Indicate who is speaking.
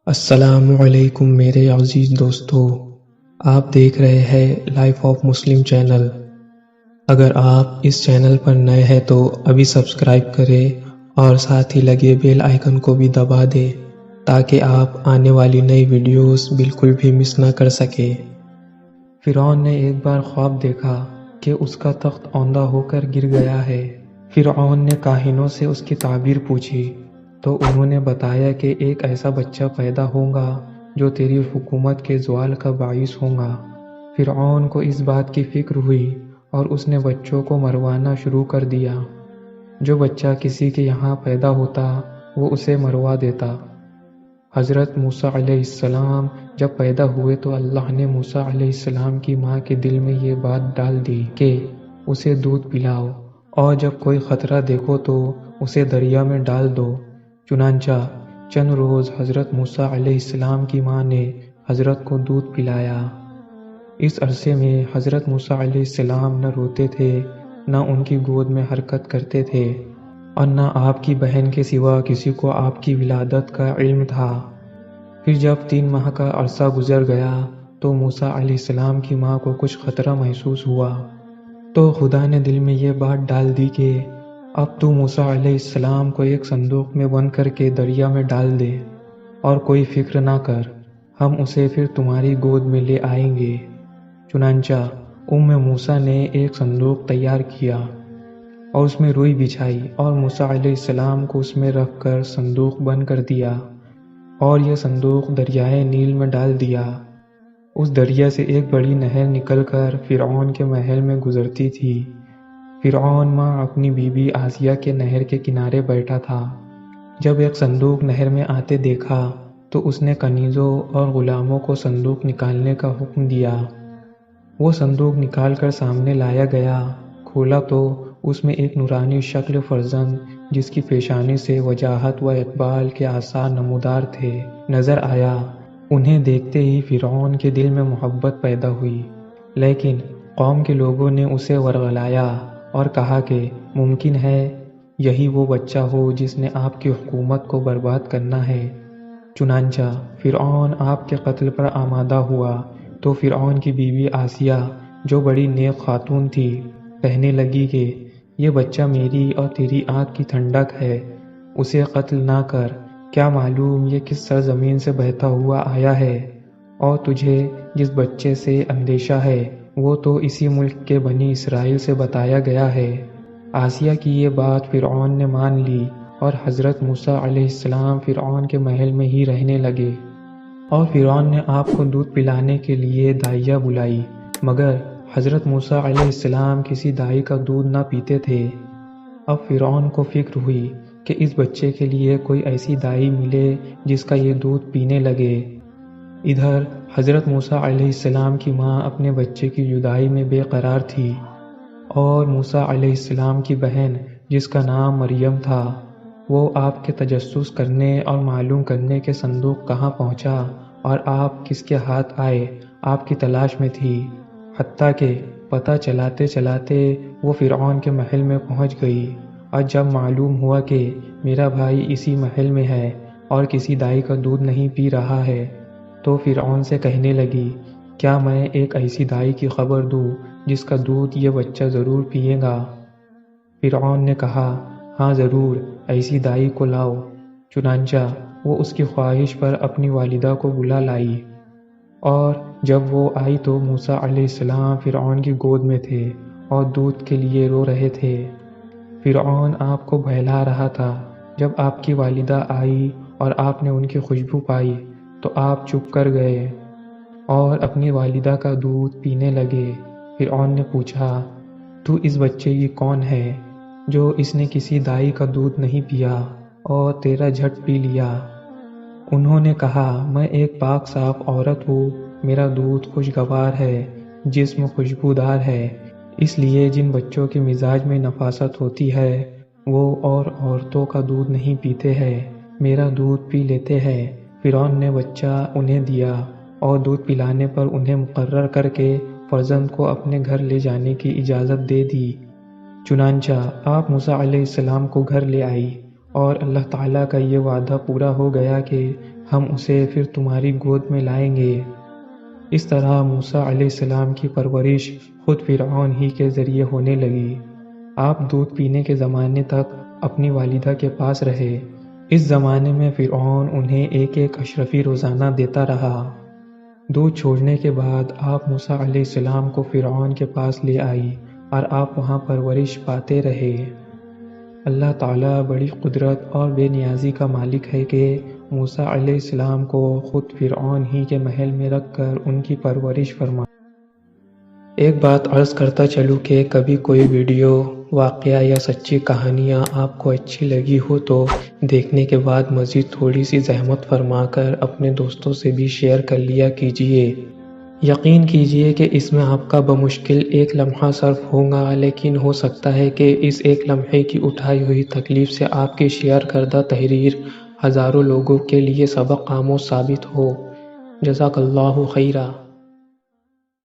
Speaker 1: السلام علیکم میرے عزیز دوستو، آپ دیکھ رہے ہیں لائف آف مسلم چینل۔ اگر آپ اس چینل پر نئے ہیں تو ابھی سبسکرائب کریں اور ساتھ ہی لگے بیل آئیکن کو بھی دبا دیں تاکہ آپ آنے والی نئی ویڈیوز بالکل بھی مس نہ کر سکیں۔ فرعون نے ایک بار خواب دیکھا کہ اس کا تخت اوندھا ہو کر گر گیا ہے۔ فرعون نے کاہنوں سے اس کی تعبیر پوچھی تو انہوں نے بتایا کہ ایک ایسا بچہ پیدا ہوگا جو تیری حکومت کے زوال کا باعث ہوگا۔ فرعون کو اس بات کی فکر ہوئی اور اس نے بچوں کو مروانا شروع کر دیا۔ جو بچہ کسی کے یہاں پیدا ہوتا وہ اسے مروا دیتا۔ حضرت موسیٰ علیہ السلام جب پیدا ہوئے تو اللہ نے موسیٰ علیہ السلام کی ماں کے دل میں یہ بات ڈال دی کہ اسے دودھ پلاؤ، اور جب کوئی خطرہ دیکھو تو اسے دریا میں ڈال دو۔ چنانچہ چند روز حضرت موسیٰ علیہ السلام کی ماں نے حضرت کو دودھ پلایا۔ اس عرصے میں حضرت موسیٰ علیہ السلام نہ روتے تھے، نہ ان کی گود میں حرکت کرتے تھے، اور نہ آپ کی بہن کے سوا کسی کو آپ کی ولادت کا علم تھا۔ پھر جب 3 ماہ کا عرصہ گزر گیا تو موسیٰ علیہ السلام کی ماں کو کچھ خطرہ محسوس ہوا، تو خدا نے دل میں یہ بات ڈال دی کہ اب تو موسیٰ علیہ السلام کو ایک صندوق میں بند کر کے دریا میں ڈال دے، اور کوئی فکر نہ کر، ہم اسے پھر تمہاری گود میں لے آئیں گے۔ چنانچہ موسیٰ نے ایک صندوق تیار کیا اور اس میں روئی بچھائی اور موسیٰ علیہ السلام کو اس میں رکھ کر صندوق بند کر دیا، اور یہ صندوق دریائے نیل میں ڈال دیا۔ اس دریا سے ایک بڑی نہر نکل کر فرعون کے محل میں گزرتی تھی۔ فرعون ماں اپنی بیوی آسیہ کے نہر کے کنارے بیٹھا تھا۔ جب ایک صندوق نہر میں آتے دیکھا تو اس نے کنیزوں اور غلاموں کو صندوق نکالنے کا حکم دیا۔ وہ صندوق نکال کر سامنے لایا گیا۔ کھولا تو اس میں ایک نورانی شکل فرزند جس کی پیشانی سے وجاہت و اقبال کے آثار نمودار تھے نظر آیا۔ انہیں دیکھتے ہی فرعون کے دل میں محبت پیدا ہوئی، لیکن قوم کے لوگوں نے اسے ورغلایا اور کہا کہ ممکن ہے یہی وہ بچہ ہو جس نے آپ کی حکومت کو برباد کرنا ہے۔ چنانچہ فرعون آپ کے قتل پر آمادہ ہوا تو فرعون کی بیوی آسیہ جو بڑی نیک خاتون تھی کہنے لگی کہ یہ بچہ میری اور تیری آنکھ کی ٹھنڈک ہے، اسے قتل نہ کر، کیا معلوم یہ کس سرزمین سے بہتا ہوا آیا ہے، اور تجھے جس بچے سے اندیشہ ہے وہ تو اسی ملک کے بنی اسرائیل سے بتایا گیا ہے۔ آسیہ کی یہ بات فرعون نے مان لی اور حضرت موسیٰ علیہ السلام فرعون کے محل میں ہی رہنے لگے، اور فرعون نے آپ کو دودھ پلانے کے لیے دائیاں بلائی، مگر حضرت موسیٰ علیہ السلام کسی دائی کا دودھ نہ پیتے تھے۔ اب فرعون کو فکر ہوئی کہ اس بچے کے لیے کوئی ایسی دائی ملے جس کا یہ دودھ پینے لگے۔ ادھر حضرت موسیٰ علیہ السلام کی ماں اپنے بچے کی جدائی میں بے قرار تھی، اور موسیٰ علیہ السلام کی بہن جس کا نام مریم تھا وہ آپ کے تجسس کرنے اور معلوم کرنے کے صندوق کہاں پہنچا اور آپ کس کے ہاتھ آئے آپ کی تلاش میں تھی، حتیٰ کہ پتہ چلاتے چلاتے وہ فرعون کے محل میں پہنچ گئی۔ اور جب معلوم ہوا کہ میرا بھائی اسی محل میں ہے اور کسی دائی کا دودھ نہیں پی رہا ہے تو فرعون سے کہنے لگی، کیا میں ایک ایسی دائی کی خبر دوں جس کا دودھ یہ بچہ ضرور پیے گا؟ فرعون نے کہا، ہاں ضرور، ایسی دائی کو لاؤ۔ چنانچہ وہ اس کی خواہش پر اپنی والدہ کو بلا لائی، اور جب وہ آئی تو موسیٰ علیہ السلام فرعون کی گود میں تھے اور دودھ کے لیے رو رہے تھے۔ فرعون آپ کو بہلا رہا تھا۔ جب آپ کی والدہ آئی اور آپ نے ان کی خوشبو پائی تو آپ چپ کر گئے اور اپنی والدہ کا دودھ پینے لگے۔ فرعون نے پوچھا، تو اس بچے کی کون ہے جو اس نے کسی دائی کا دودھ نہیں پیا اور تیرا جھٹ پی لیا؟ انہوں نے کہا، میں ایک پاک صاف عورت ہوں، میرا دودھ خوشگوار ہے، جسم خوشبودار ہے، اس لیے جن بچوں کے مزاج میں نفاست ہوتی ہے وہ اور عورتوں کا دودھ نہیں پیتے ہیں، میرا دودھ پی لیتے ہیں۔ فرعون نے بچہ انہیں دیا اور دودھ پلانے پر انہیں مقرر کر کے فرزند کو اپنے گھر لے جانے کی اجازت دے دی۔ چنانچہ آپ موسیٰ علیہ السلام کو گھر لے آئی اور اللہ تعالیٰ کا یہ وعدہ پورا ہو گیا کہ ہم اسے پھر تمہاری گود میں لائیں گے۔ اس طرح موسیٰ علیہ السلام کی پرورش خود فرعون ہی کے ذریعے ہونے لگی۔ آپ دودھ پینے کے زمانے تک اپنی والدہ کے پاس رہے۔ اس زمانے میں فرعون انہیں ایک ایک اشرفی روزانہ دیتا رہا۔ دودھ چھوڑنے کے بعد آپ موسیٰ علیہ السلام کو فرعون کے پاس لے آئی اور آپ وہاں پرورش پاتے رہے۔ اللہ تعالیٰ بڑی قدرت اور بے نیازی کا مالک ہے کہ موسیٰ علیہ السلام کو خود فرعون ہی کے محل میں رکھ کر ان کی پرورش فرمایا۔ ایک بات عرض کرتا چلوں کہ کبھی کوئی ویڈیو، واقعہ یا سچی کہانیاں آپ کو اچھی لگی ہو تو دیکھنے کے بعد مزید تھوڑی سی زحمت فرما کر اپنے دوستوں سے بھی شیئر کر لیا کیجیے۔ یقین کیجیے کہ اس میں آپ کا بمشکل ایک لمحہ صرف ہوگا، لیکن ہو سکتا ہے کہ اس ایک لمحے کی اٹھائی ہوئی تکلیف سے آپ کی شیئر کردہ تحریر ہزاروں لوگوں کے لیے سبق آموز ثابت ہو۔ جزاک اللہ خیرہ۔